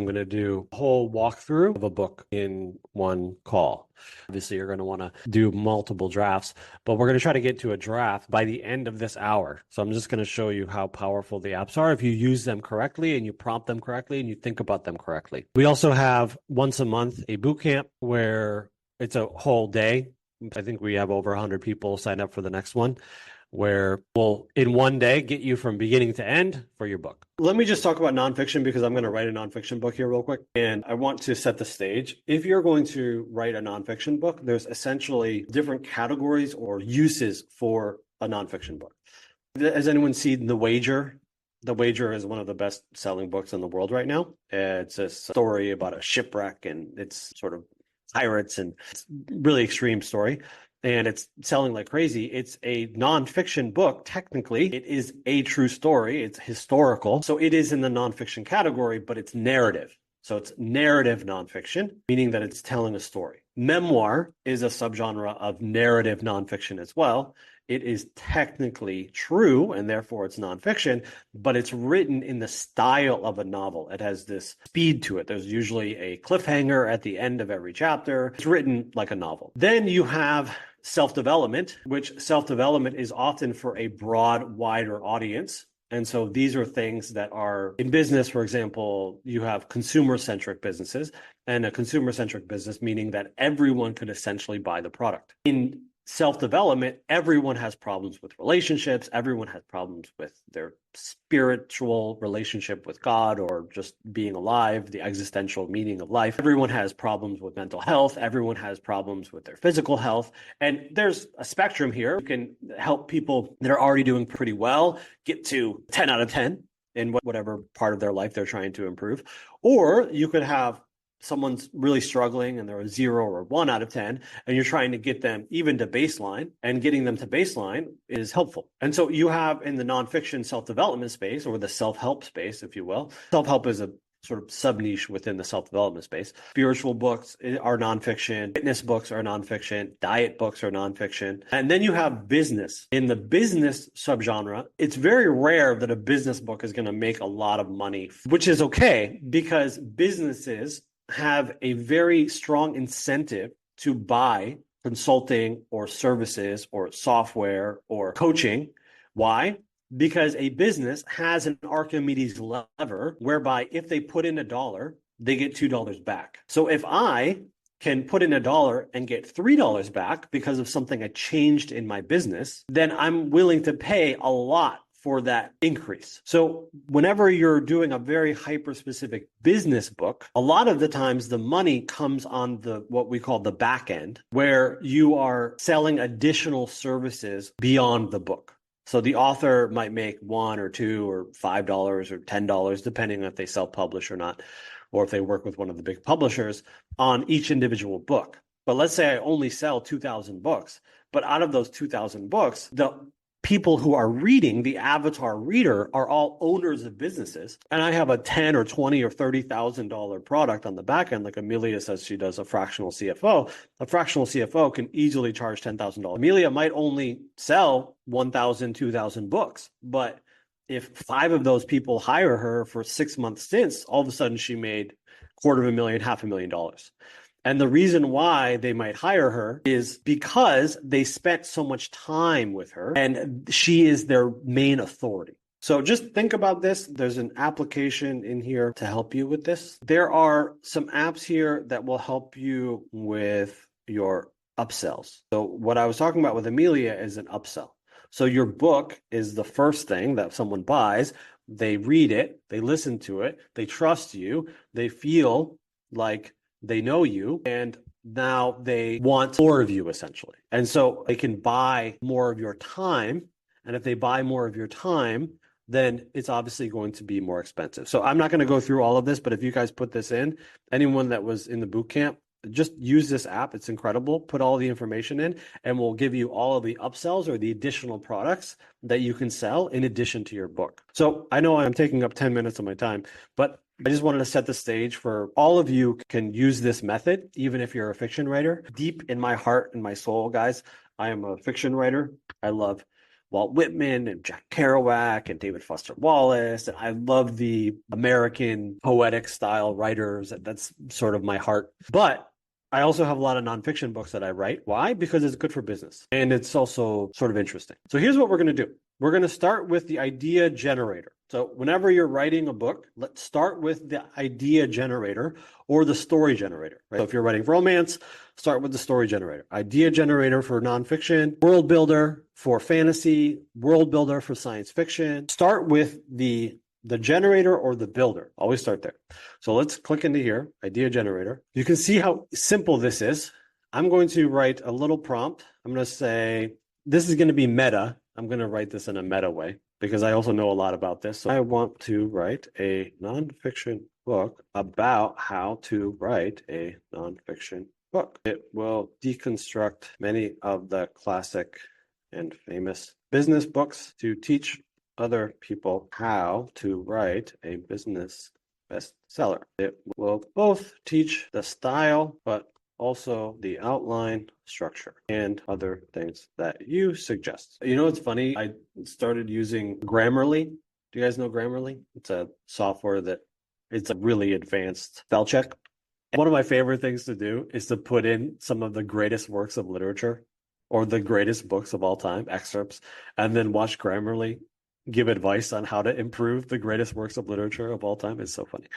I'm going to do a whole walkthrough of a book in one call. Obviously, you're going to want to do multiple drafts, but we're going to try to get to a draft by the end of this hour. So I'm just going to show you how powerful the apps are if you use them correctly and you prompt them correctly and you think about them correctly. We also have once a month a boot camp where it's a whole day. I think we have over 100 people sign up for the next one, where we'll, in one day, get you from beginning to end for your book. Let me just talk about nonfiction because I'm going to write a nonfiction book here real quick. And I want to set the stage. If you're going to write a nonfiction book, there's essentially different categories or uses for a nonfiction book. Has anyone seen The Wager? The Wager is one of the best selling books in the world right now. It's a story about a shipwreck and it's sort of pirates, and it's a really extreme story. And it's selling like crazy. It's a nonfiction book. Technically, it is a true story. It's historical. So it is in the nonfiction category, but it's narrative. So it's narrative nonfiction, meaning that it's telling a story. Memoir is a subgenre of narrative nonfiction as well. It is technically true, and therefore it's nonfiction, but it's written in the style of a novel. It has this speed to it. There's usually a cliffhanger at the end of every chapter. It's written like a novel. Then you have self-development, which self-development is often for a broad, wider audience. And so these are things that are in business. For example, you have consumer-centric businesses, and a consumer-centric business meaning that everyone could essentially buy the product. In self-development, everyone has problems with relationships. Everyone has problems with their spiritual relationship with God or just being alive, the existential meaning of life. Everyone has problems with mental health. Everyone has problems with their physical health. And there's a spectrum here. You can help people that are already doing pretty well get to 10 out of 10 in whatever part of their life they're trying to improve. Or you could have someone's really struggling and they're a 0 or 1 out of 10, and you're trying to get them even to baseline, and getting them to baseline is helpful. And so you have in the nonfiction self-development space, or the self-help space, if you will. Self-help is a sort of sub-niche within the self-development space. Spiritual books are nonfiction, fitness books are nonfiction, diet books are nonfiction. And then you have business. In the business subgenre, it's very rare that a business book is going to make a lot of money, which is okay because businesses have a very strong incentive to buy consulting or services or software or coaching. Why? Because a business has an Archimedes lever whereby if they put in $1, they get $2 back. So if I can put in $1 and get $3 back because of something I changed in my business, then I'm willing to pay a lot for that increase. So whenever you're doing a very hyper-specific business book, a lot of the times the money comes on the what we call the back end, where you are selling additional services beyond the book. So the author might make $1 or $2 or $5 or $10, depending on if they self-publish or not, or if they work with one of the big publishers on each individual book. But let's say I only sell 2,000 books, but out of those 2,000 books, the people who are reading, the avatar reader, are all owners of businesses. And I have a $10 or $20 or $30,000 product on the back end, like Amelia says she does a fractional CFO. A fractional CFO can easily charge $10,000. Amelia might only sell 1,000, 2,000 books, but if 5 of those people hire her for 6-month stints, all of a sudden she made $250,000, $500,000. And the reason why they might hire her is because they spent so much time with her and she is their main authority. So just think about this. There's an application in here to help you with this. There are some apps here that will help you with your upsells. So what I was talking about with Amelia is an upsell. So your book is the first thing that someone buys. They read it, they listen to it, they trust you, they feel like they know you, and now they want more of you, essentially. And so they can buy more of your time. And if they buy more of your time, then it's obviously going to be more expensive. So I'm not going to go through all of this, but if you guys put this in, anyone that was in the boot camp, just use this app. It's incredible. Put all the information in, and we'll give you all of the upsells or the additional products that you can sell in addition to your book. So I know I'm taking up 10 minutes of my time, but I just wanted to set the stage for all of you can use this method, even if you're a fiction writer. Deep in my heart and my soul, guys, I am a fiction writer. I love Walt Whitman and Jack Kerouac and David Foster Wallace. And I love the American poetic style writers. That's sort of my heart. But I also have a lot of nonfiction books that I write. Why? Because it's good for business. And it's also sort of interesting. So here's what we're going to do. We're going to start with the idea generator. So whenever you're writing a book, let's start with the idea generator or the story generator. Right? So if you're writing romance, start with the story generator. Idea generator for nonfiction, world builder for fantasy, world builder for science fiction. Start with the generator or the builder. Always start there. So let's click into here, idea generator. You can see how simple this is. I'm going to write a little prompt. I'm going to say, this is going to be meta. I'm going to write this in a meta way because I also know a lot about this. So I want to write a nonfiction book about how to write a nonfiction book. It will deconstruct many of the classic and famous business books to teach other people how to write a business bestseller. It will both teach the style, but also the outline, structure, and other things that you suggest. You know, it's funny. I started using Grammarly. Do you guys know Grammarly? It's a software that it's a really advanced spell check. And one of my favorite things to do is to put in some of the greatest works of literature or the greatest books of all time, excerpts, and then watch Grammarly give advice on how to improve the greatest works of literature of all time. It's so funny.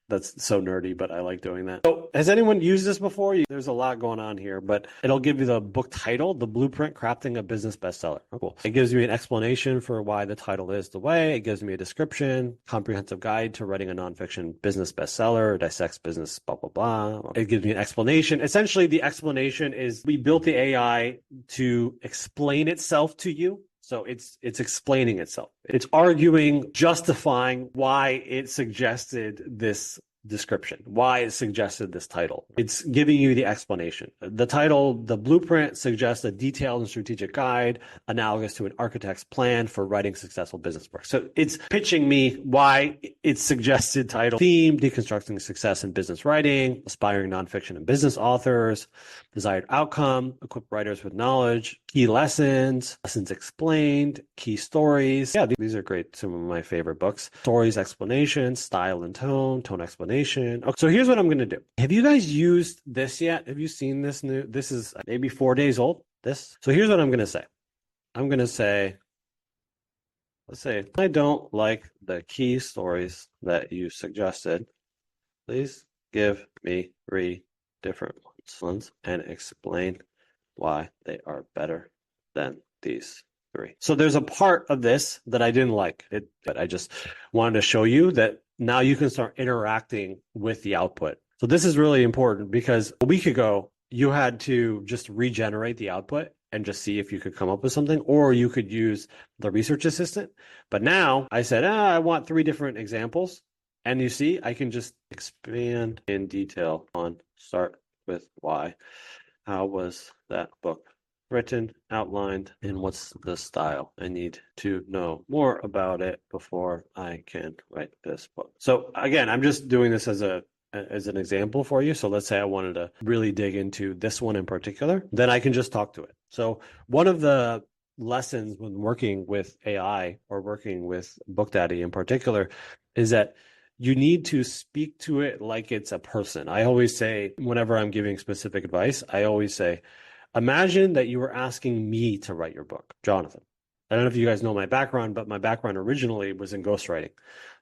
That's so nerdy, but I like doing that. So has anyone used this before? There's a lot going on here, but it'll give you the book title, The Blueprint Crafting a Business Bestseller. Oh, cool. It gives me an explanation for why the title is the way. It gives me a description, comprehensive guide to writing a nonfiction business bestseller, dissects business, blah, blah, blah. It gives me an explanation. Essentially, the explanation is we built the AI to explain itself to you. So it's explaining itself. It's arguing, justifying why it suggested this description, why it suggested this title. It's giving you the explanation. The title, The Blueprint, suggests a detailed and strategic guide analogous to an architect's plan for writing successful business books. So it's pitching me why its suggested title, theme, deconstructing success in business writing, aspiring nonfiction and business authors, desired outcome, equip writers with knowledge, key lessons, lessons explained, key stories. Yeah, these are great. Some of my favorite books. Stories, explanation, style and tone, tone explanation. Okay, so here's what I'm going to do. Have you guys used this yet? Have you seen this new? This is maybe 4 days old. This. So here's what I'm going to say. I'm going to say, let's say, I don't like the key stories that you suggested. Please give me 3 different ones and explain why they are better than these 3. So there's a part of this that I didn't like, but I just wanted to show you that now you can start interacting with the output. So this is really important because a week ago, you had to just regenerate the output and just see if you could come up with something, or you could use the research assistant. But now I said, I want 3 different examples. And you see, I can just expand in detail on start with why. How was that book written, outlined, and what's the style? I need to know more about it before I can write this book. So again, I'm just doing this as an example for you. So let's say I wanted to really dig into this one in particular, then I can just talk to it. So one of the lessons when working with AI or working with BookDaddy in particular is that you need to speak to it like it's a person. I always say, whenever I'm giving specific advice, I always say, imagine that you were asking me to write your book, Jonathan. I don't know if you guys know my background, but my background originally was in ghostwriting.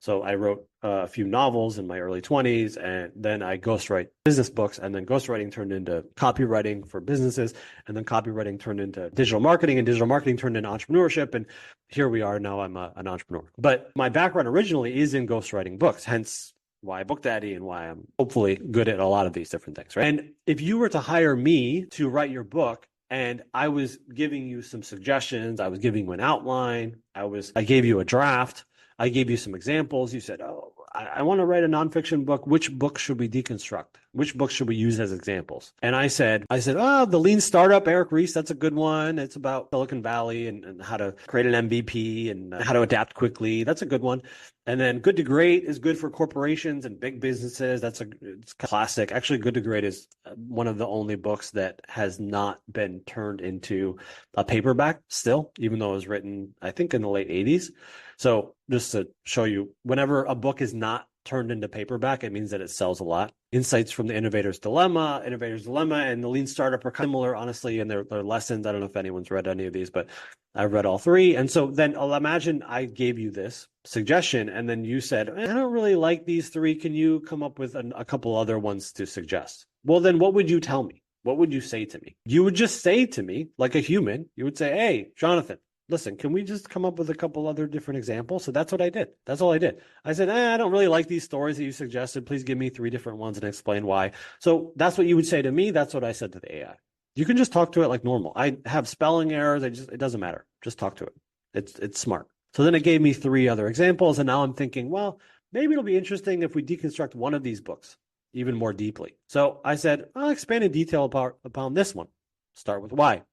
So I wrote a few novels in my early 20s, and then I ghostwrite business books, and then ghostwriting turned into copywriting for businesses, and then copywriting turned into digital marketing, and digital marketing turned into entrepreneurship, and here we are now. I'm an entrepreneur. But my background originally is in ghostwriting books, hence why BookDaddy and why I'm hopefully good at a lot of these different things, right? And if you were to hire me to write your book, and I was giving you some suggestions, I was giving you an outline, I gave you a draft, I gave you some examples. You said, oh, I want to write a nonfiction book. Which book should we deconstruct? Which books should we use as examples? And I said, oh, The Lean Startup, Eric Ries, that's a good one. It's about Silicon Valley and how to create an MVP and how to adapt quickly. That's a good one. And then good to great is good for corporations and big businesses. It's classic. Actually, Good to Great is one of the only books that has not been turned into a paperback still, even though it was written, I think, in the late 80s. So just to show you, whenever a book is not turned into paperback, it means that it sells a lot. Insights from the Innovator's Dilemma, and the Lean Startup are similar, honestly, in their lessons. I don't know if anyone's read any of these, but I've read all three. And so then I'll imagine I gave you this suggestion, and then you said, I don't really like these three. Can you come up with a couple other ones to suggest? Well, then what would you tell me? What would you say to me? You would just say to me, like a human, you would say, hey, Jonathan, listen, can we just come up with a couple other different examples? So that's what I did. That's all I did. I said, I don't really like these stories that you suggested. Please give me 3 different ones and explain why. So that's what you would say to me. That's what I said to the AI. You can just talk to it like normal. I have spelling errors. It doesn't matter. Just talk to it. It's smart. So then it gave me 3 other examples. And now I'm thinking, well, maybe it'll be interesting if we deconstruct one of these books even more deeply. So I said, I'll expand in detail upon this one. Start with why.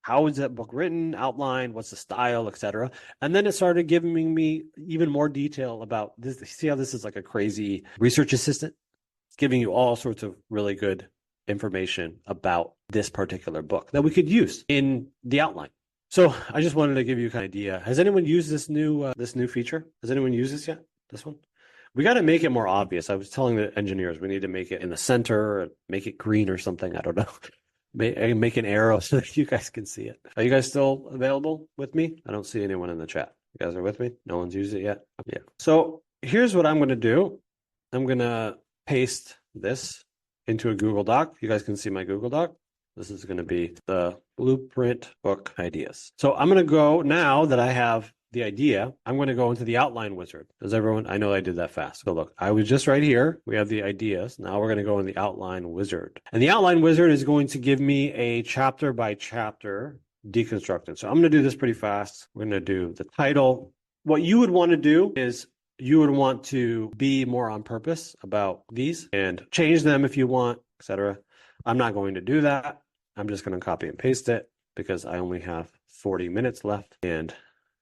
How is that book written, outlined, what's the style, etc. And then it started giving me even more detail about this. See how this is like a crazy research assistant? It's giving you all sorts of really good information about this particular book that we could use in the outline. So I just wanted to give you an idea. Has anyone used this new feature? Has anyone used this yet? This one? We got to make it more obvious. I was telling the engineers we need to make it in the center, or make it green or something. I don't know. Make an arrow so that you guys can see it. Are you guys still available with me? I don't see anyone in the chat. You guys are with me? No one's used it yet? Yeah. So here's what I'm going to do. I'm going to paste this into a Google Doc. You guys can see my Google Doc. This is going to be the blueprint book ideas. So I'm going to go, now that I have the idea, I'm going to go into the outline wizard. Does everyone, I know I did that fast. So look, I was just right here. We have the ideas. Now we're going to go in the outline wizard. And the outline wizard is going to give me a chapter by chapter deconstructed. So I'm going to do this pretty fast. We're going to do the title. What you would want to do is you would want to be more on purpose about these and change them if you want, etc. I'm not going to do that. I'm just going to copy and paste it because I only have 40 minutes left. And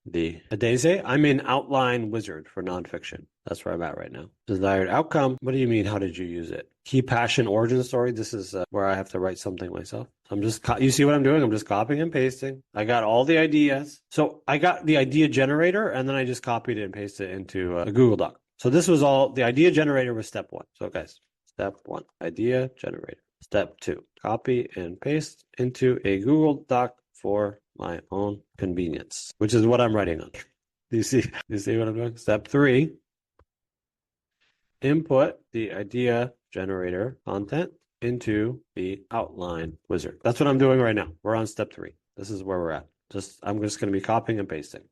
the Adese, I'm in outline wizard for nonfiction. That's where I'm at right now. Desired outcome. What do you mean? How did you use it? Key passion origin story. This is where I have to write something myself. I'm just, you see what I'm doing? I'm just copying and pasting. I got all the ideas. So I got the idea generator, and then I just copied it and pasted it into a Google Doc. So this was all, the idea generator was step 1. So guys, step 1, idea generator. Step 2, copy and paste into a Google Doc for my own convenience, which is what I'm writing on. Do you see what I'm doing? Step 3, input the idea generator content into the outline wizard. That's what I'm doing right now. We're on step 3. This is where we're at. I'm just going to be copying and pasting.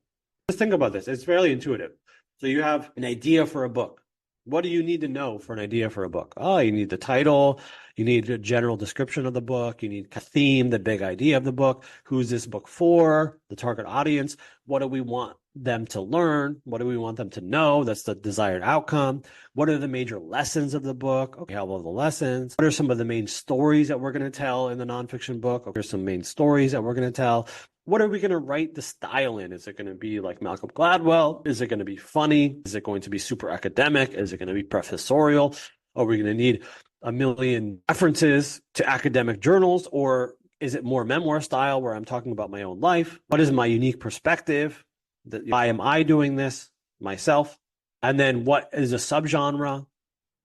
Just think about this. It's fairly intuitive. So you have an idea for a book. What do you need to know for an idea for a book? Oh, you need the title. You need a general description of the book. You need a theme, the big idea of the book. Who's this book for? The target audience. What do we want them to learn? What do we want them to know? That's the desired outcome. What are the major lessons of the book? Okay, all of the lessons. What are some of the main stories that we're going to tell in the nonfiction book? Okay, here's some main stories that we're going to tell. What are we going to write the style in? Is it going to be like Malcolm Gladwell? Is it going to be funny? Is it going to be super academic? Is it going to be professorial? Are we going to need a million references to academic journals? Or is it more memoir style where I'm talking about my own life? What is my unique perspective? Why am I doing this myself? And then what is a subgenre?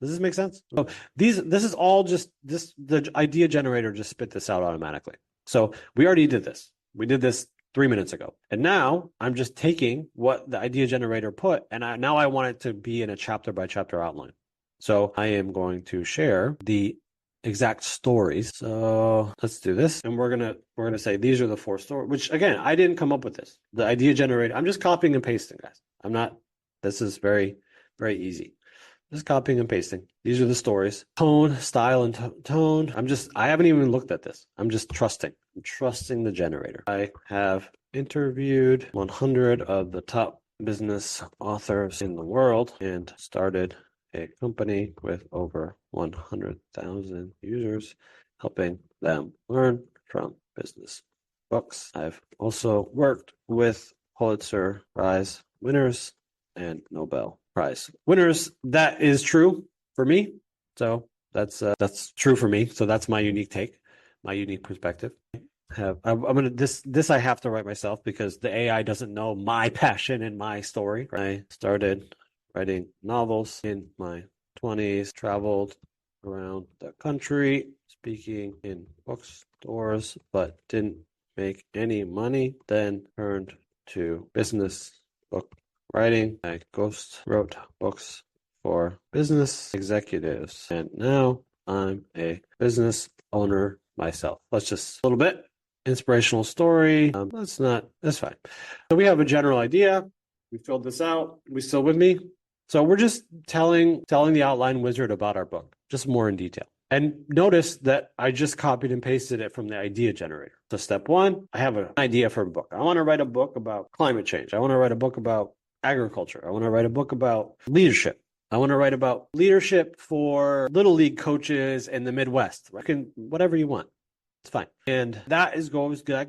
Does this make sense? So this is all just the idea generator just spit this out automatically. So we already did this. We did this 3 minutes ago. And now I'm just taking what the idea generator put, and now I want it to be in a chapter by chapter outline. So I am going to share the exact stories. So let's do this. And we're gonna say these are the 4 stories, which again, I didn't come up with this. The idea generator, I'm just copying and pasting, guys. This is very, very easy. Just copying and pasting. These are the stories. Tone, style, and tone. I haven't even looked at this. I'm just trusting. I'm trusting the generator. I have interviewed 100 of the top business authors in the world and started a company with over 100,000 users, helping them learn from business books. I've also worked with Pulitzer Prize winners and Nobel prize winners. That is true for me. So that's true for me. So that's my unique take, my unique perspective. I'm gonna this I have to write myself because the AI doesn't know my passion and my story. I started writing novels in my 20s, traveled around the country speaking in bookstores, but didn't make any money. Then turned to business book writing. I ghost wrote books for business executives, and now I'm a business owner myself. Let's just a little bit inspirational story. That's fine. So we have a general idea. We filled this out. We still with me? So we're just telling the outline wizard about our book, just more in detail. And notice that I just copied and pasted it from the idea generator. So step one, I have an idea for a book. I want to write a book about climate change. I want to write a book about agriculture. I want to write a book about leadership. I want to write about leadership for little league coaches in the Midwest. You can, whatever you want. It's fine. And that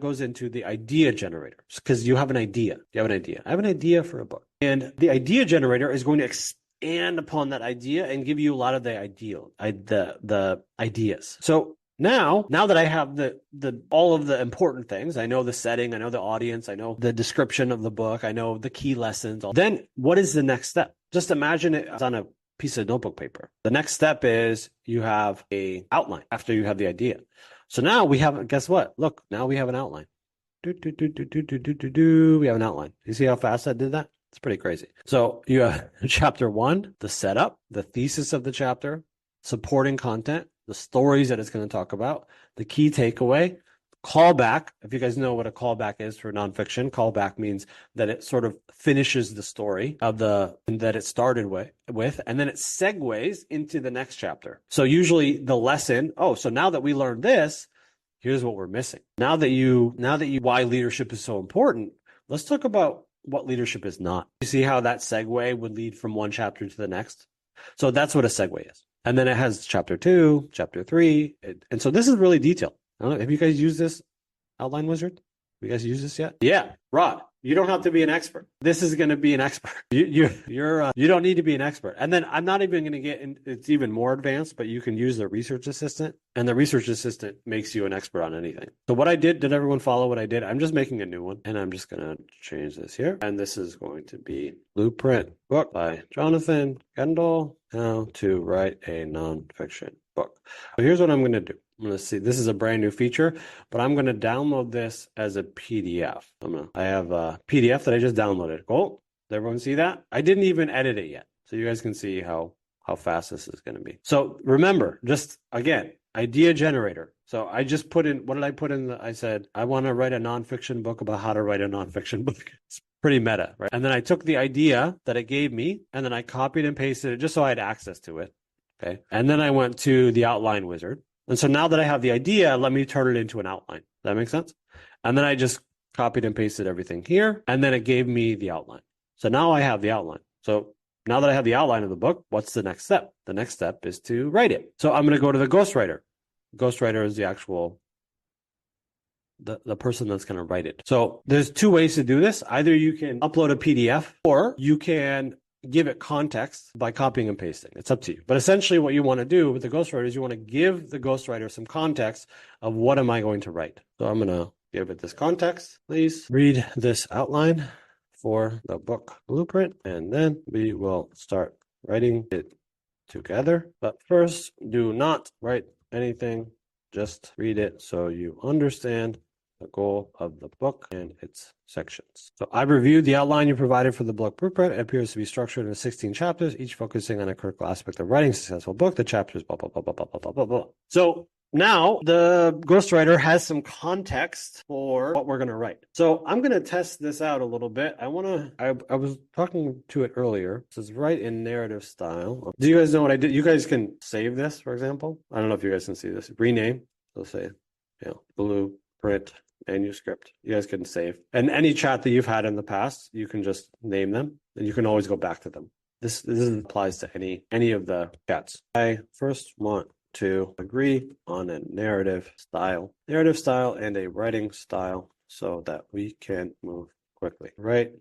goes into the idea generator because you have an idea. You have an idea. I have an idea for a book. And the idea generator is going to expand upon that idea and give you a lot of the ideas. So now that I have the all of the important things, I know the setting, I know the audience, I know the description of the book, I know the key lessons. Then what is the next step? Just imagine it on a piece of notebook paper. The next step is you have an outline after you have the idea. So now we have, guess what? Look, now we have an outline. We have an outline. You see how fast I did that? It's pretty crazy. So you have chapter 1, the setup, the thesis of the chapter, supporting content, the stories that it's going to talk about, the key takeaway, callback. If you guys know what a callback is for nonfiction, callback means that it sort of finishes the story of that it started with, and then it segues into the next chapter. So usually the lesson, so now that we learned this, here's what we're missing. Now that you why leadership is so important, let's talk about what leadership is not. You see how that segue would lead from one chapter to the next? So that's what a segue is. And then it has chapter 2, chapter 3. And so this is really detailed. I don't know, have you guys used this outline wizard? Have you guys used this yet? Yeah, Rod, you don't have to be an expert. This is going to be an expert. You don't need to be an expert. And then I'm not even going to get in, it's even more advanced, but you can use the research assistant, and the research assistant makes you an expert on anything. So what I did everyone follow what I did? I'm just making a new one, and I'm just going to change this here. And this is going to be Blueprint Book by Jonathan Kendall, How to Write a Nonfiction Book. So here's what I'm going to do. I'm going to see, this is a brand new feature, but I'm going to download this as a PDF. I have a PDF that I just downloaded. Cool. Does everyone see that? I didn't even edit it yet. So you guys can see how fast this is going to be. So remember, just again, idea generator. So I just put in, what did I put in? I said, I want to write a nonfiction book about how to write a nonfiction book. It's pretty meta, right? And then I took the idea that it gave me, and then I copied and pasted it just so I had access to it. Okay. And then I went to the outline wizard. And so now that I have the idea, let me turn it into an outline. Does that make sense? And then I just copied and pasted everything here, and then it gave me the outline. So now I have the outline. So now that I have the outline of the book, what's the next step? The next step is to write it. So I'm going to go to the ghostwriter. Ghostwriter is the actual, the person that's going to write it. So there's 2 ways to do this. Either you can upload a PDF, or you can give it context by copying and pasting. It's up to you. But essentially what you want to do with the ghostwriter is you want to give the ghostwriter some context of what am I going to write. So I'm going to give it this context. Please read this outline for the book Blueprint, and then we will start writing it together. But first, do not write anything. Just read it so you understand the goal of the book and its sections. So I reviewed the outline you provided for the book Blueprint. It appears to be structured into 16 chapters, each focusing on a critical aspect of writing a successful book. The chapters, blah, blah, blah, blah, blah, blah, blah, blah, blah. So now the ghostwriter has some context for what we're going to write. So I'm going to test this out a little bit. I was talking to it earlier. It says write in narrative style. Do you guys know what I did? You guys can save this, for example. I don't know if you guys can see this. Rename. Let's say, Blueprint manuscript. You guys can save. And any chat that you've had in the past, you can just name them, and you can always go back to them. This applies to any of the chats. I first want to agree on a narrative style and a writing style so that we can move quickly. Write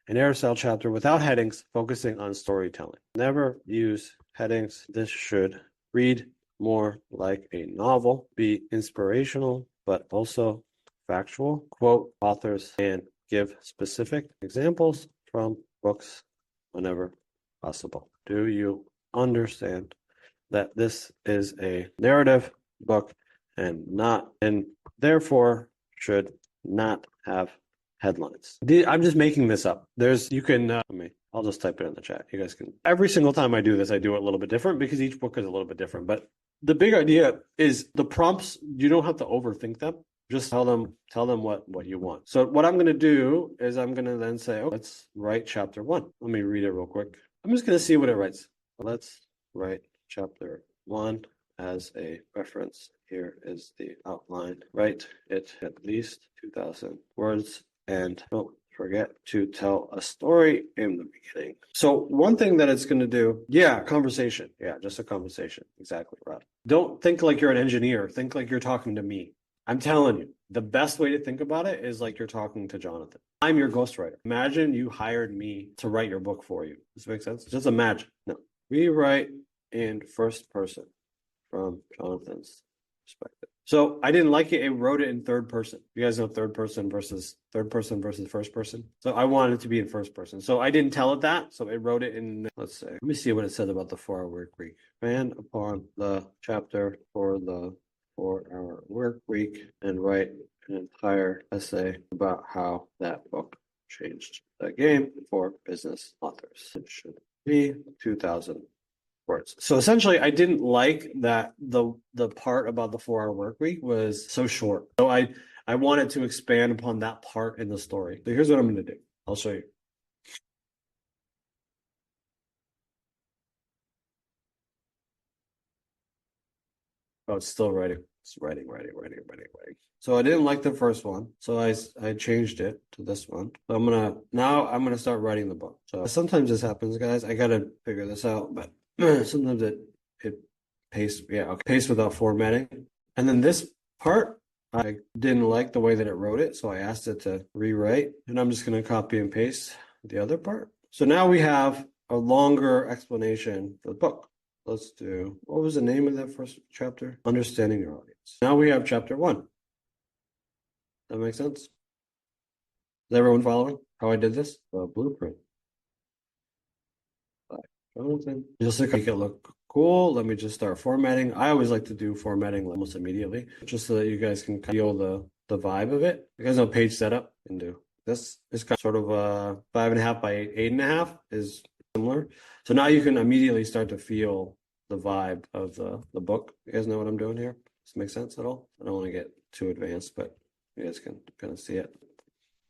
an air chapter without headings, focusing on storytelling. Never use headings. This should read more like a novel, be inspirational, but also factual. Quote authors and give specific examples from books whenever possible. Do you understand that this is a narrative book and therefore should not have headlines? I'm just making this up. I'll just type it in the chat. You guys can, every single time I do this, I do it a little bit different because each book is a little bit different. But the big idea is the prompts, you don't have to overthink them. Just tell them what you want. So what I'm going to do is I'm going to then say, oh, let's write chapter 1. Let me read it real quick. I'm just going to see what it writes. Let's write chapter 1 as a reference. Here is the outline. Write it at least 2,000 words and don't forget to tell a story in the beginning. So one thing that it's going to do, conversation. Yeah, just a conversation. Exactly, Rob. Don't think like you're an engineer. Think like you're talking to me. I'm telling you, the best way to think about it is like you're talking to Jonathan. I'm your ghostwriter. Imagine you hired me to write your book for you. Does this make sense? Just imagine. No. We write in first person from Jonathan's perspective. So I didn't like it. It wrote it in third person. You guys know third person versus first person. So I wanted it to be in first person. So I didn't tell it that. So it wrote it in, let's say, let me see what it said about the 4-hour work week. Expand upon the chapter for the 4-hour work week and write an entire essay about how that book changed the game for business authors. It should be 2,000 words. So essentially, I didn't like that the part about the 4-hour work week was so short. So I wanted to expand upon that part in the story. So here's what I'm going to do. I'll show you. Oh, it's still writing. It's writing. So I didn't like the first one. So I changed it to this one. So I'm gonna start writing the book. So sometimes this happens, guys. I gotta figure this out, but sometimes it pastes without formatting. And then this part, I didn't like the way that it wrote it, so I asked it to rewrite. And I'm just gonna copy and paste the other part. So now we have a longer explanation for the book. Let's do, what was the name of that first chapter? Understanding your audience. Now we have chapter 1. That makes sense? Is everyone following how I did this? The blueprint. Jonathan. Just to make it look cool, let me just start formatting. I always like to do formatting almost immediately, just so that you guys can feel the vibe of it. You guys know page setup and do. This is kind of sort of a 5.5 by 8.5 is similar. So now you can immediately start to feel the vibe of the book. You guys know what I'm doing here? Does this make sense at all? I don't want to get too advanced, but you guys can kind of see it.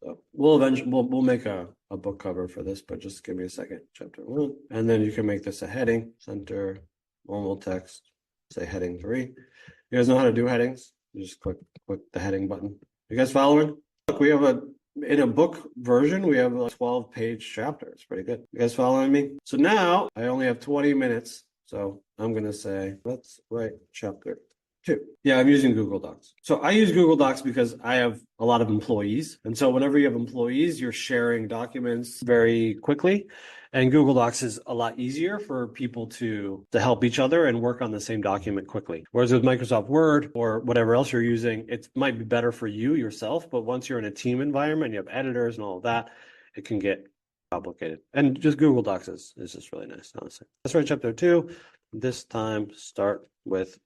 So we'll make a book cover for this, but just give me a second. Chapter 1, and then you can make this a heading, center, normal text, say heading 3. You guys know how to do headings? You just click the heading button. You guys following? Look, we have in a book version, we have a 12-page chapter. It's pretty good. You guys following me? So now I only have 20 minutes. So I'm going to say, let's write chapter 2. Yeah, I'm using Google Docs. So I use Google Docs because I have a lot of employees. And so whenever you have employees, you're sharing documents very quickly. And Google Docs is a lot easier for people to help each other and work on the same document quickly. Whereas with Microsoft Word or whatever else you're using, it might be better for you yourself. But once you're in a team environment, you have editors and all of that, it can get complicated. And just Google Docs is just really nice, honestly. Let's write chapter 2. This time start with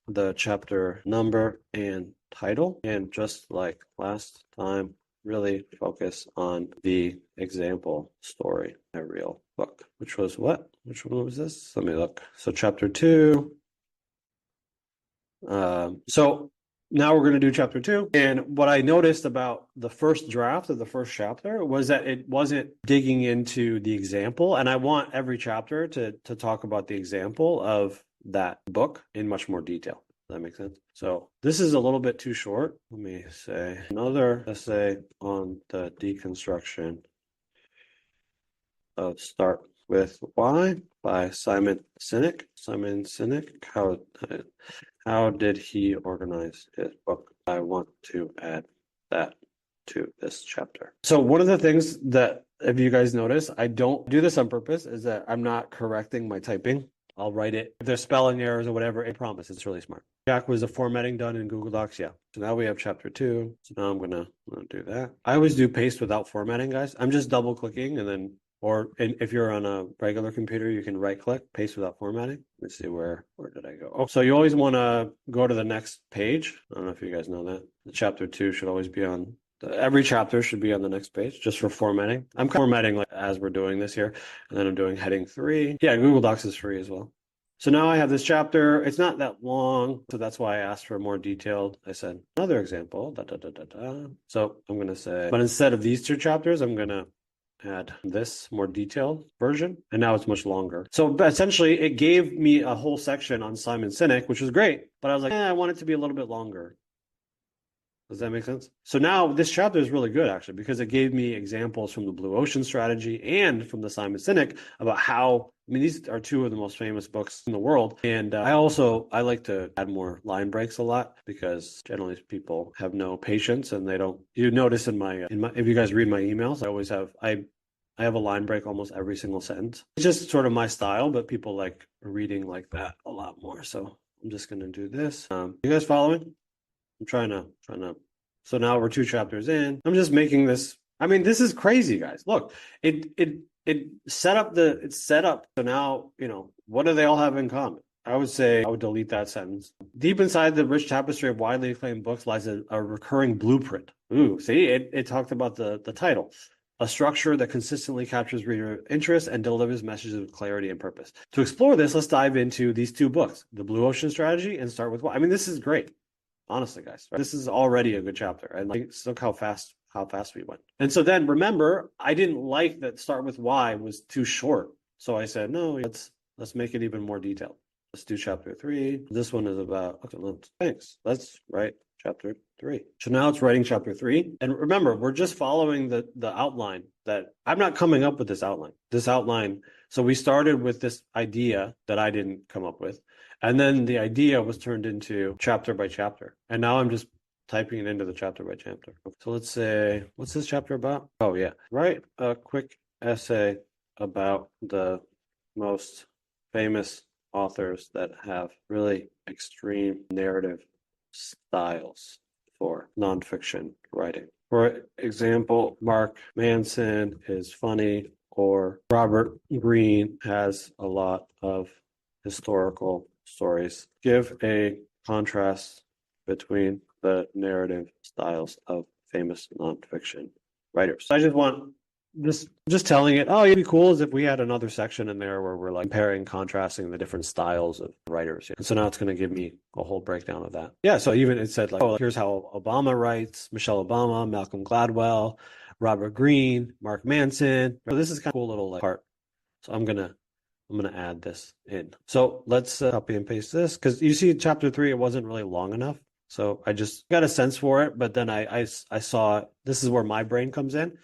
the chapter number and title. And just like last time, really focus on the example story, a real book. Which was what? Which one was this? Let me look. So chapter 2. So now we're going to do chapter 2. And what I noticed about the first draft of the first chapter was that it wasn't digging into the example. And I want every chapter to talk about the example of that book in much more detail. Does that make sense? So this is a little bit too short. Let me say another essay on the deconstruction of Start With Why by Simon Sinek. Simon Sinek, how did he organize his book? I want to add that to this chapter. So one of the things that if you guys notice, I don't do this on purpose, is that I'm not correcting my typing. I'll write it. If there's spelling errors or whatever, I promise it's really smart. Jack, was the formatting done in Google Docs? Yeah. So now we have chapter 2. So now I'm gonna do that. I always do paste without formatting, guys. I'm just double clicking and then, and if you're on a regular computer, you can right click, paste without formatting. Let's see, where did I go? Oh, so you always want to go to the next page. I don't know if you guys know that. The chapter 2 should always be on every chapter should be on the next page just for formatting. I'm formatting like as we're doing this here, and then I'm doing heading 3. Yeah, Google Docs is free as well. So now I have this chapter. It's not that long, so that's why I asked for more detailed. I said another example. So I'm going to say, but instead of these 2 chapters, I'm going to add this more detailed version, and now it's much longer. So essentially, it gave me a whole section on Simon Sinek, which was great, but I was like, I want it to be a little bit longer. Does that make sense? So now this chapter is really good, actually, because it gave me examples from the Blue Ocean Strategy and from the Simon Sinek about how, I mean, these are 2 of the most famous books in the world. And I like to add more line breaks a lot because generally people have no patience and they don't, you notice in my, if you guys read my emails, I have a line break almost every single sentence. It's just sort of my style, but people like reading like that a lot more. So I'm just going to do this. You guys following? I'm trying to. So now we're 2 chapters in. I'm just making this. I mean, this is crazy, guys. Look, it's set up. So now, what do they all have in common? I would say I would delete that sentence. Deep inside the rich tapestry of widely acclaimed books lies a recurring blueprint. Ooh, see, it talked about the title. A structure that consistently captures reader interest and delivers messages with clarity and purpose. To explore this, let's dive into these 2 books, The Blue Ocean Strategy and Start With Why. I mean, this is great. Honestly, guys, this is already a good chapter. And like, look how fast we went. And so then remember, I didn't like that Start With Why was too short. So I said, no, let's make it even more detailed. Let's do chapter 3. This one is about, thanks. Let's write chapter 3. So now it's writing chapter 3. And remember, we're just following the outline that I'm not coming up with this outline. So we started with this idea that I didn't come up with. And then the idea was turned into chapter by chapter. And now I'm just typing it into the chapter by chapter. So let's say, what's this chapter about? Oh, yeah. Write a quick essay about the most famous authors that have really extreme narrative styles for nonfiction writing. For example, Mark Manson is funny, or Robert Greene has a lot of historical stories. Give a contrast between the narrative styles of famous nonfiction writers. I just want just telling it, it'd be cool as if we had another section in there where we're like comparing, contrasting the different styles of writers. And so now it's going to give me a whole breakdown of that. Yeah, so even it said like, here's how Obama writes, Michelle Obama, Malcolm Gladwell, Robert Greene, Mark Manson. So this is kind of a cool little part. So I'm gonna add this in. So let's copy and paste this, because you see chapter 3, it wasn't really long enough. So I just got a sense for it, but then I saw this is where my brain comes in.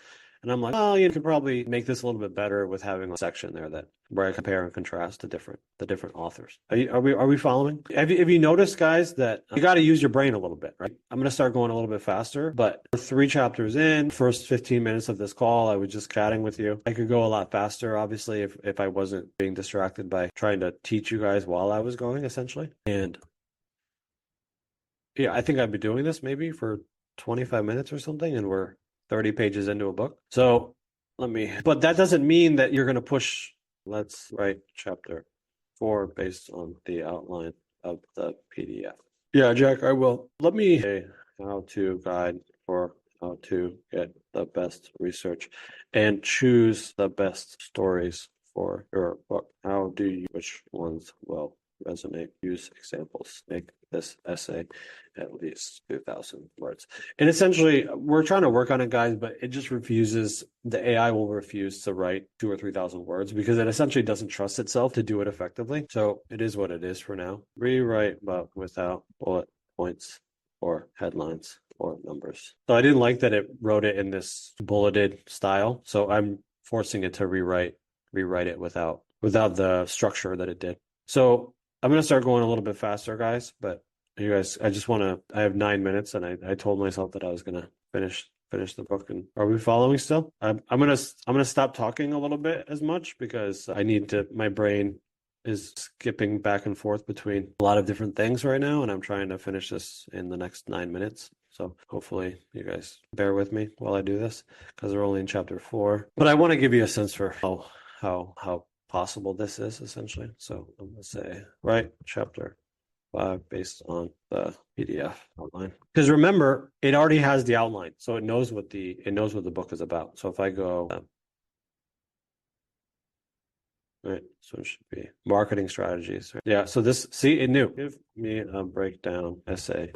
And I'm like, you could probably make this a little bit better with having a section there where I compare and contrast the different authors. Are we following? Have you noticed, guys, that you got to use your brain a little bit, right? I'm going to start going a little bit faster, but we're 3 chapters in. First 15 minutes of this call, I was just chatting with you. I could go a lot faster, obviously, if I wasn't being distracted by trying to teach you guys while I was going, essentially. And yeah, I think I've been doing this maybe for 25 minutes or something, and we're 30 pages into a book. So but that doesn't mean that you're going to push. Let's write chapter 4 based on the outline of the PDF. Yeah, Jack, I will. Let me a how-to guide for how to get the best research and choose the best stories for your book. How do you, which ones will resonate? Use examples. Make this essay at least 2,000 words. And essentially, we're trying to work on it, guys, but it just refuses. The AI will refuse to write 2,000 or 3,000 words because it essentially doesn't trust itself to do it effectively. So it is what it is for now. Rewrite, but without bullet points or headlines or numbers. So I didn't like that it wrote it in this bulleted style. So I'm forcing it to rewrite it without the structure that it did. So I'm going to start going a little bit faster, guys, but you guys, I have 9 minutes, and I told myself that I was going to finish finish the book. And are we following still? I'm gonna stop talking a little bit as much because I need to. My brain is skipping back and forth between a lot of different things right now, and I'm trying to finish this in the next 9 minutes. So hopefully you guys bear with me while I do this because we're only in chapter 4. But I want to give you a sense for how possible this is essentially. So I'm gonna say chapter 5 based on the PDF outline. Because remember, it already has the outline, so it knows what the book is about. So if I go right, so it should be marketing strategies. Right? Yeah, so it knew. Give me a breakdown essay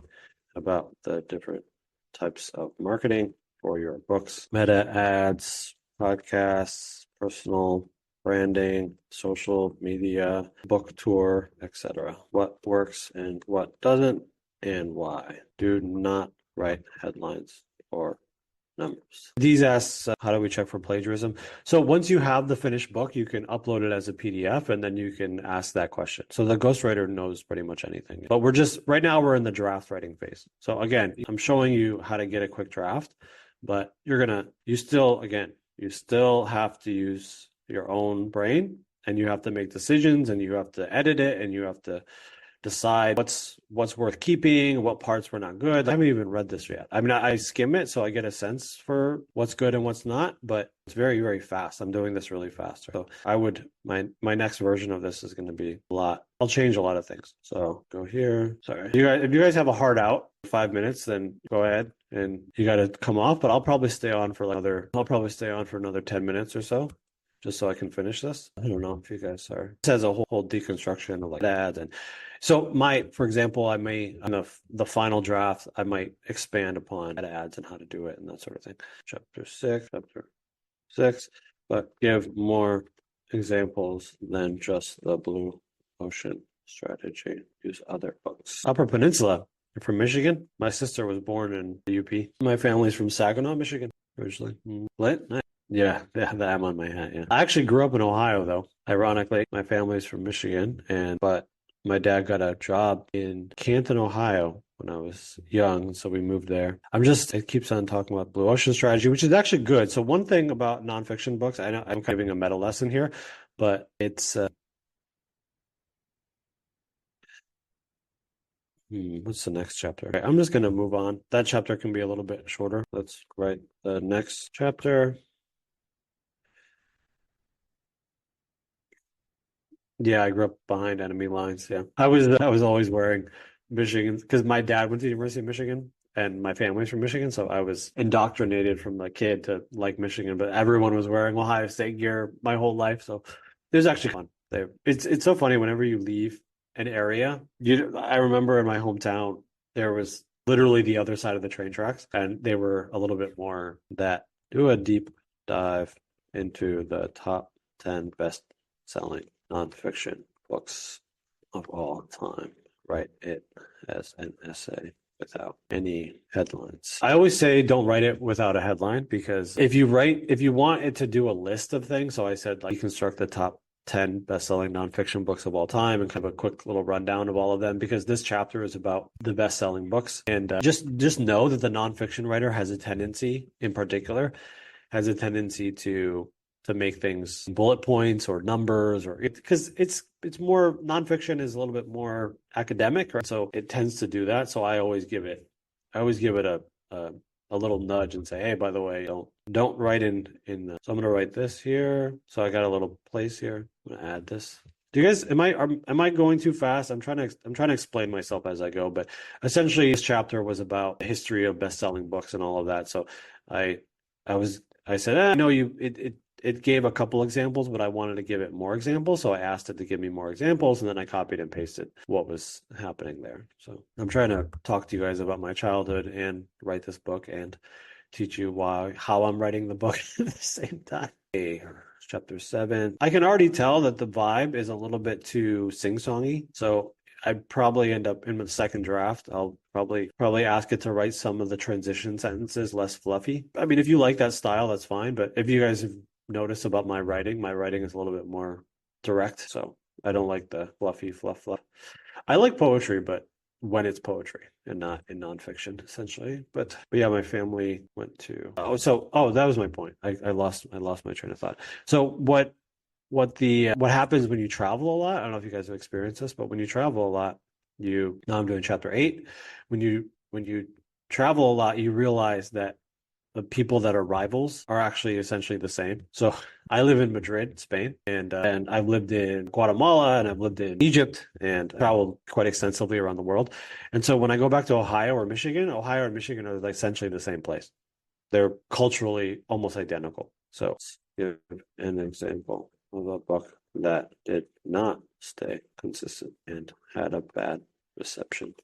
about the different types of marketing for your books. Meta ads, podcasts, personal branding, social media, book tour, etc. What works and what doesn't, and why. Do not write headlines or numbers. These asks, how do we check for plagiarism? So once you have the finished book, you can upload it as a PDF and then you can ask that question. So the ghostwriter knows pretty much anything. But right now we're in the draft writing phase. So again, I'm showing you how to get a quick draft, but you still have to use your own brain and you have to make decisions and you have to edit it and you have to decide what's worth keeping, what parts were not good. I haven't even read this yet. I mean, I skim it so I get a sense for what's good and what's not, but it's very, very fast. I'm doing this really fast. So my next version of this is going to be I'll change a lot of things. So go here. Sorry. If you guys have a hard out 5 minutes, then go ahead and you got to come off, but I'll probably stay on for another 10 minutes or so. Just so I can finish this. I don't know if you guys are. This has a whole deconstruction of like ads, and so for example, I may on the final draft, I might expand upon ads and how to do it and that sort of thing. Chapter 6, but give more examples than just the blue ocean strategy. Use other books. Upper Peninsula. You're from Michigan? My sister was born in the UP. My family's from Saginaw, Michigan, originally. Lit? Nice. Yeah, the M on my hat, yeah. I actually grew up in Ohio, though. Ironically, my family's from Michigan, but my dad got a job in Canton, Ohio when I was young, so we moved there. It keeps on talking about blue ocean strategy, which is actually good. So one thing about nonfiction books, I know I'm kind of giving a meta lesson here, but it's what's the next chapter? Okay, I'm just going to move on. That chapter can be a little bit shorter. Let's write the next chapter. Yeah, I grew up behind enemy lines. Yeah, I was always wearing Michigan because my dad went to the University of Michigan and my family's from Michigan, so I was indoctrinated from a kid to like Michigan. But everyone was wearing Ohio State gear my whole life, so it was actually fun. It's so funny whenever you leave an area. I remember in my hometown there was literally the other side of the train tracks, and they were a little bit more that do a deep dive into the top 10 best selling nonfiction books of all time. Write it as an essay without any headlines. I always say don't write it without a headline because if you want it to do a list of things, so I said like deconstruct the top 10 best-selling nonfiction books of all time and kind of a quick little rundown of all of them because this chapter is about the best-selling books. And just know that the nonfiction writer has a tendency to make things bullet points or numbers because it's more nonfiction is a little bit more academic, right? So it tends to do that. So I always give it a little nudge and say, hey, by the way, don't write in the. So I'm gonna write this here. So I got a little place here. I'm gonna add this. Do you guys am I going too fast? I'm trying to explain myself as I go, but essentially this chapter was about the history of best-selling books and all of that. So I said, I know it gave a couple examples, but I wanted to give it more examples. So I asked it to give me more examples, and then I copied and pasted what was happening there. So I'm trying to talk to you guys about my childhood and write this book and teach you how I'm writing the book at the same time. Okay, chapter 7. I can already tell that the vibe is a little bit too sing-songy. So I'd probably end up in the second draft. I'll probably ask it to write some of the transition sentences less fluffy. I mean, if you like that style, that's fine. But if you guys have noticed about my writing is a little bit more direct. So I don't like the fluffy fluff. I like poetry, but when it's poetry and not in nonfiction, essentially. But yeah, my family went to. Oh, that was my point. I lost my train of thought. So what happens when you travel a lot? I don't know if you guys have experienced this, but when you travel a lot, now I'm doing chapter 8. When you travel a lot, you realize that the people that are rivals are actually essentially the same. So I live in Madrid, Spain, and I've lived in Guatemala and I've lived in Egypt and traveled quite extensively around the world. And so when I go back to Ohio and Michigan are like essentially the same place. They're culturally almost identical. So give an example of a book that did not stay consistent and had a bad reception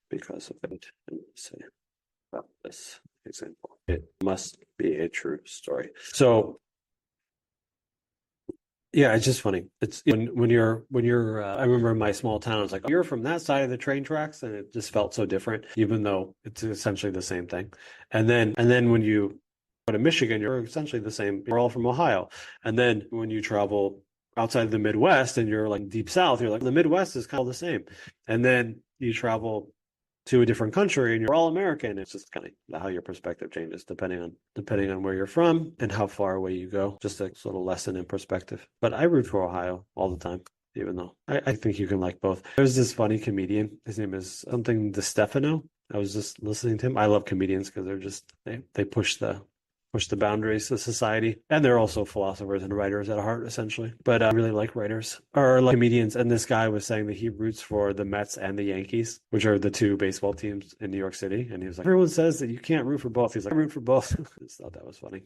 because of it. And say about this example. It must be a true story. So yeah, it's just funny. It's when you're I remember in my small town, it's like, oh, you're from that side of the train tracks, and it just felt so different, even though it's essentially the same thing. And then when you go to Michigan, you're essentially the same. You're all from Ohio. And then when you travel outside the Midwest and you're like deep South, you're like the Midwest is kind of the same. And then you travel to a different country and you're all American. It's just kind of how your perspective changes depending on where you're from and how far away you go. Just a little lesson in perspective. But I root for Ohio all the time, even though I think you can like both. There's this funny comedian. His name is something DeStefano. I was just listening to him. I love comedians because they push the boundaries of society. And they're also philosophers and writers at heart, essentially. But I really like writers or like comedians. And this guy was saying that he roots for the Mets and the Yankees, which are the two baseball teams in New York City. And he was like, everyone says that you can't root for both. He's like, I root for both. I just thought that was funny.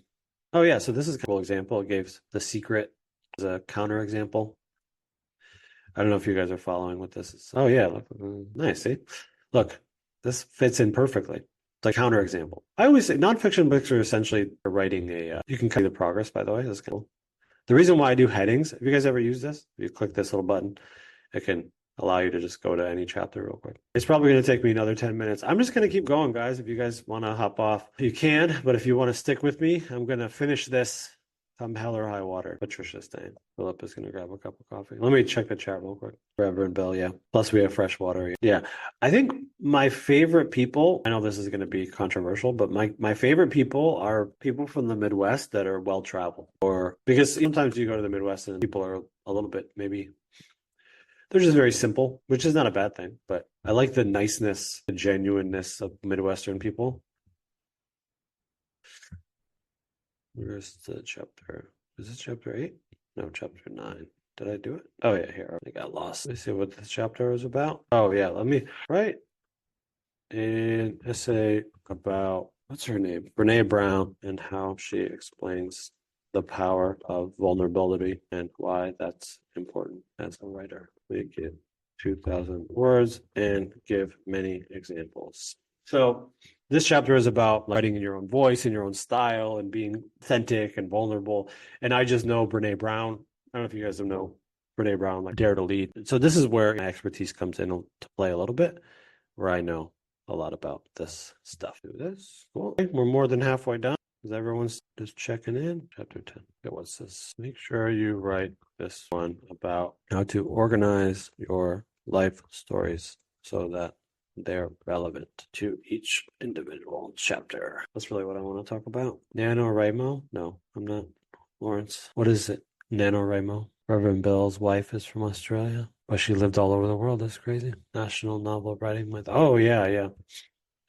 Oh, yeah. So this is a cool example. It gave The Secret as a counter example. I don't know if you guys are following with this. Oh, yeah. Look, nice. See? Look, this fits in perfectly. It's a counterexample. I always say nonfiction books are essentially writing you can copy the progress, by the way. That's cool. The reason why I do headings, have you guys ever used this? If you click this little button, it can allow you to just go to any chapter real quick. It's probably going to take me another 10 minutes. I'm just going to keep going, guys. If you guys want to hop off, you can. But if you want to stick with me, I'm going to finish this come hell or high water. Patricia's staying. Philip is going to grab a cup of coffee. Let me check the chat real quick. Reverend Bill, yeah. Plus we have fresh water. Yeah. I think my favorite people, I know this is going to be controversial, but my favorite people are people from the Midwest that are well-traveled. Or because sometimes you go to the Midwest and people are a little bit maybe they're just very simple, which is not a bad thing. But I like the niceness, the genuineness of Midwestern people. Where's the chapter? Is this chapter 8? No, chapter 9. Did I do it? Oh, yeah, here. I got lost. Let me see what this chapter is about. Oh, yeah, right? An essay about, what's her name? Brene Brown and how she explains the power of vulnerability and why that's important as a writer. We give 2,000 words and give many examples. So this chapter is about writing in your own voice, in your own style, and being authentic and vulnerable. And I just know Brene Brown. I don't know if you guys know Brene Brown, like Dare to Lead. So this is where my expertise comes in to play a little bit, where I know a lot about this stuff. Do this. Cool. Okay, we're more than halfway done. Because everyone's just checking in. Chapter 10. Okay, what's this? Make sure you write this one about how to organize your life stories so that they're relevant to each individual chapter. That's really what I want to talk about. NaNoWriMo? No, I'm not. Lawrence. What is it? NaNoWriMo. Reverend Bill's wife is from Australia, but she lived all over the world. That's crazy. National Novel Writing Month. Oh, yeah, yeah.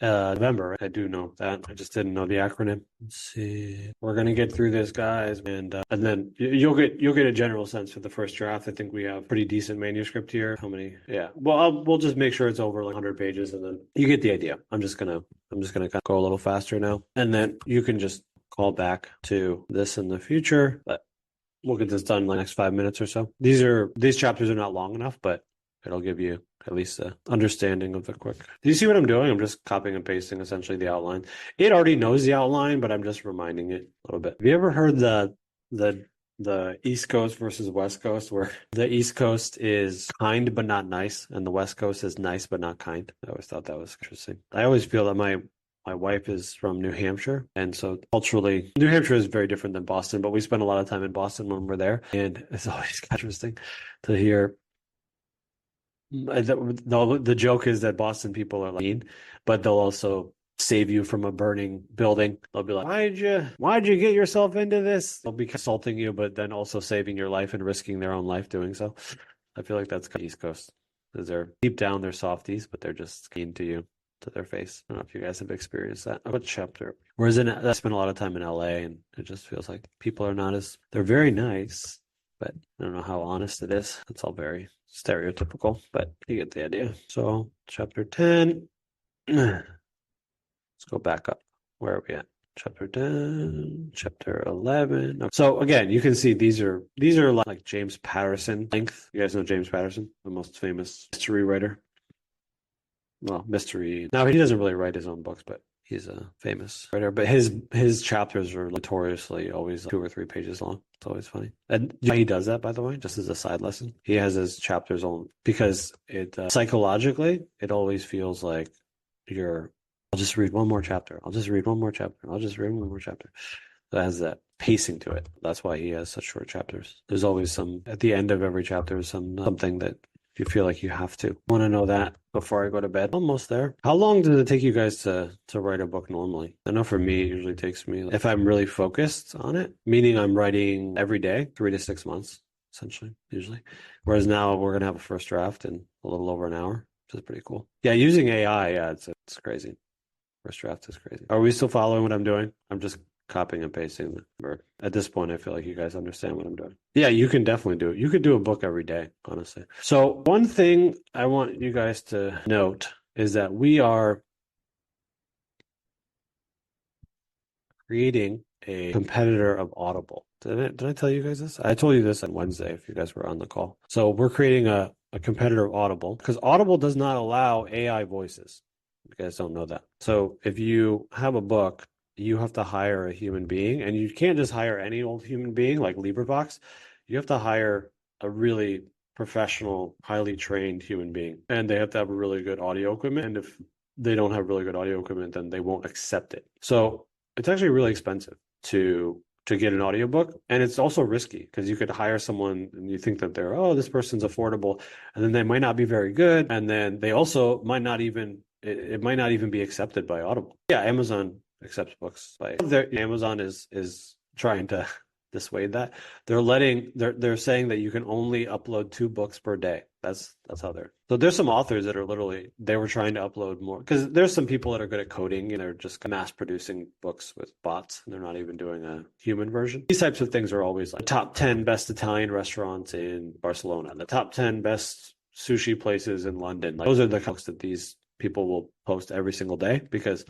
November. I do know that. I just didn't know the acronym. Let's see. We're gonna get through this, guys, and then you'll get a general sense for the first draft. I think we have pretty decent manuscript here. How many? Yeah. Well, we'll just make sure it's over like 100 pages, and then you get the idea. I'm just gonna kind of go a little faster now, and then you can just call back to this in the future. But we'll get this done in the next 5 minutes or so. These chapters are not long enough, but it'll give you at least an understanding of the quick. Do you see what I'm doing? I'm just copying and pasting essentially the outline. It already knows the outline, but I'm just reminding it a little bit. Have you ever heard the East Coast versus West Coast, where the East Coast is kind but not nice, and the West Coast is nice but not kind? I always thought that was interesting. I always feel that my wife is from New Hampshire, and so culturally, New Hampshire is very different than Boston, but we spend a lot of time in Boston when we're there, and it's always interesting to hear The joke is that Boston people are mean, but they'll also save you from a burning building. They'll be like, why'd you get yourself into this? They'll be consulting you, but then also saving your life and risking their own life doing so. I feel like that's East Coast. Because they're deep down, they're softies, but they're just keen to you, to their face. I don't know if you guys have experienced that. What chapter? Whereas I spent a lot of time in LA, and it just feels like people are not as, they're very nice, but I don't know how honest it is. It's all very stereotypical, but you get the idea. So, chapter 10. Let's go back up. Where are we at? Chapter 10, chapter 11. So again, you can see these are like James Patterson length. You guys know James Patterson, the most famous mystery writer. Well, mystery. Now he doesn't really write his own books, but he's a famous writer. But his chapters are notoriously always 2 or 3 pages long. It's always funny. And he does that, by the way, just as a side lesson. He has his chapters on because it psychologically it always feels like I'll just read one more chapter. I'll just read one more chapter. I'll just read one more chapter. So it has that pacing to it. That's why he has such short chapters. There's always at the end of every chapter, something that you feel like you have to. I want to know that before I go to bed. Almost there. How long does it take you guys to write a book normally? I know for me, it usually takes me, if I'm really focused on it, meaning I'm writing every day, 3 to 6 months, essentially, usually. Whereas now we're going to have a first draft in a little over an hour, which is pretty cool. Yeah, using AI, yeah, it's crazy. First draft is crazy. Are we still following what I'm doing? I'm just copying and pasting. Or at this point, I feel like you guys understand what I'm doing. Yeah, you can definitely do it. You could do a book every day, honestly. So one thing I want you guys to note is that we are creating a competitor of Audible. Did I tell you guys this? I told you this on Wednesday if you guys were on the call. So we're creating a competitor of Audible because Audible does not allow AI voices. You guys don't know that. So if you have a book, you have to hire a human being, and you can't just hire any old human being like LibriVox. You have to hire a really professional, highly trained human being, and they have to have a really good audio equipment. And if they don't have really good audio equipment, then they won't accept it. So it's actually really expensive to get an audiobook, and it's also risky because you could hire someone and you think that this person's affordable, and then they might not be very good, and then they also might not even it might not even be accepted by Audible. Yeah, Amazon accepts books by Amazon is trying to dissuade that. They're saying that you can only upload 2 books per day. That's how so there's some authors that are literally they were trying to upload more because there's some people that are good at coding and they're just mass producing books with bots and they're not even doing a human version. These types of things are always like the top 10 best Italian restaurants in Barcelona, the top 10 best sushi places in London. Like, those are the books that these people will post every single day because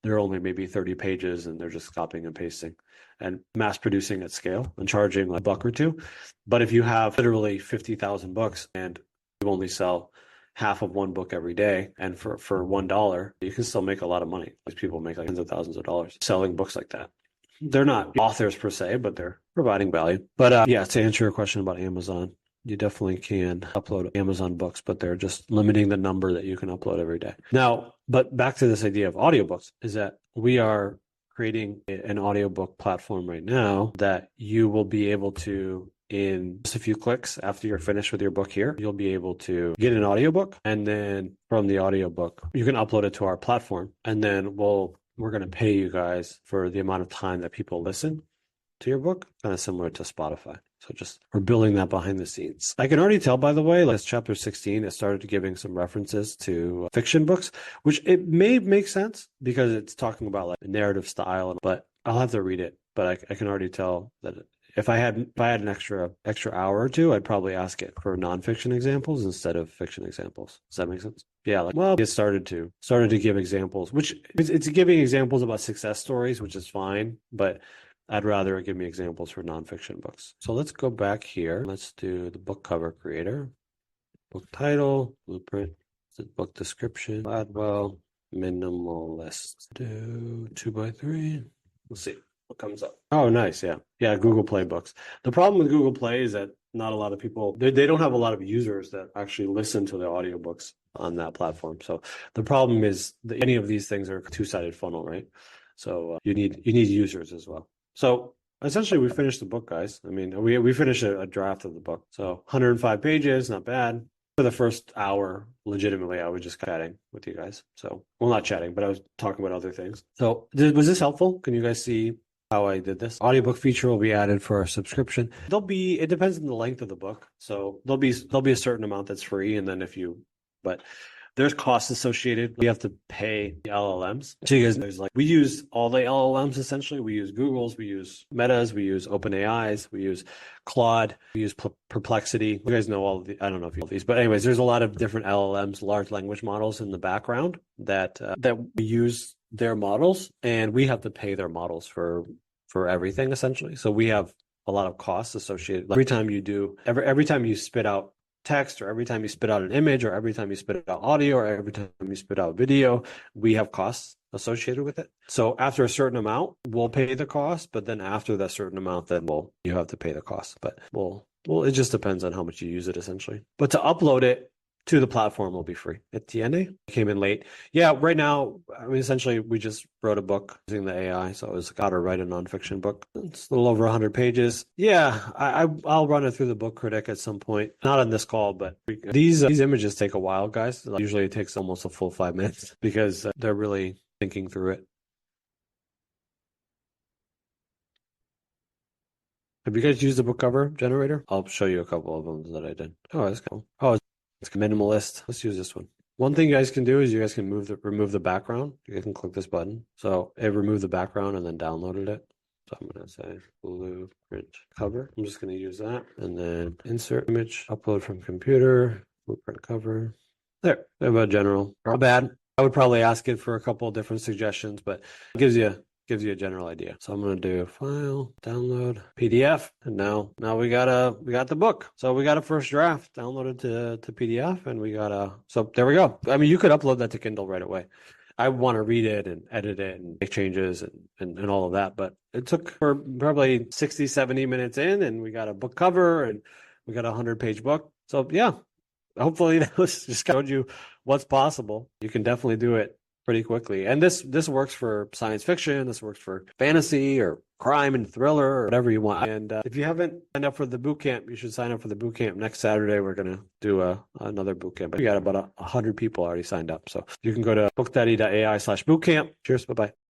they're only maybe 30 pages and they're just copying and pasting and mass producing at scale and charging like $1 or $2. But if you have literally 50,000 books and you only sell half of one book every day and for $1, you can still make a lot of money. These people make like tens of thousands of dollars selling books like that. They're not authors per se, but they're providing value. But yeah, to answer your question about Amazon, you definitely can upload Amazon books, but they're just limiting the number that you can upload every day. Now, but back to this idea of audiobooks is that we are creating an audiobook platform right now that you will be able to, in just a few clicks after you're finished with your book here, you'll be able to get an audiobook. And then from the audiobook, you can upload it to our platform. And then we're going to pay you guys for the amount of time that people listen to your book, kind of similar to Spotify. So just we're building that behind the scenes. I can already tell, by the way, like chapter 16, it started giving some references to fiction books, which it may make sense because it's talking about like narrative style, but I'll have to read it. But I can already tell that if I had an extra hour or two, I'd probably ask it for nonfiction examples instead of fiction examples. Does that make sense? Yeah, like well, it started to give examples, which it's giving examples about success stories, which is fine, but I'd rather it give me examples for nonfiction books. So let's go back here. Let's do the book cover creator, book title, blueprint, book description, Gladwell, minimalist. Do 2x3. We'll see what comes up. Oh, nice. Yeah. Yeah. Google Play books. The problem with Google Play is that not a lot of people, they don't have a lot of users that actually listen to the audiobooks on that platform. So the problem is that any of these things are a two-sided funnel, right? So you need users as well. So essentially, we finished the book, guys. I mean, we finished a draft of the book. So 105 pages, not bad. For the first hour, legitimately, I was just chatting with you guys. So, well, not chatting, but I was talking about other things. So, was this helpful? Can you guys see how I did this? Audiobook feature will be added for a subscription. It depends on the length of the book. So there'll be a certain amount that's free, and then but there's costs associated. We have to pay the LLMs. So you guys, we use all the LLMs essentially. We use Google's, we use Meta's, we use OpenAI's, we use Claude, we use Perplexity. You guys know all of the, I don't know if you know these, but anyways, there's a lot of different LLMs, large language models in the background that we use their models, and we have to pay their models for everything essentially. So we have a lot of costs associated. Every time you spit out text, or every time you spit out an image, or every time you spit out audio, or every time you spit out video, we have costs associated with it. So after a certain amount, we'll pay the cost, but then after that certain amount, then you have to pay the cost. But it just depends on how much you use it essentially. But to upload it to the platform will be free. Etienne came in late. Yeah, right now, I mean, essentially, we just wrote a book using the AI. So I was got to write a nonfiction book. It's a little over 100 pages. Yeah, I'll run it through the book critic at some point. Not on this call, but these images take a while, guys. Usually it takes almost a full 5 minutes because they're really thinking through it. Have you guys used the book cover generator? I'll show you a couple of them that I did. Oh, that's cool. Oh, it's minimalist. Let's use this one. One thing you guys can do is you guys can remove the background. You guys can click this button. So it removed the background and then downloaded it. So I'm going to say blueprint cover. I'm just going to use that. And then insert image, upload from computer, blueprint cover. There, about general. Not bad. I would probably ask it for a couple of different suggestions, but it gives you a general idea. So I'm going to do file, download, PDF, and now we got the book. So we got a first draft downloaded to PDF, and so there we go. I mean, you could upload that to Kindle right away. I want to read it and edit it and make changes and all of that, but it took probably 60, 70 minutes in, and we got a book cover and we got a 100-page book. So yeah, hopefully that was just showed you what's possible. You can definitely do it pretty quickly. And this works for science fiction. This works for fantasy or crime and thriller or whatever you want. And if you haven't signed up for the boot camp, you should sign up for the boot camp. Next Saturday, we're going to do another boot camp. We got about 100 people already signed up. So you can go to BookDaddy.ai/bootcamp. Cheers. Bye-bye.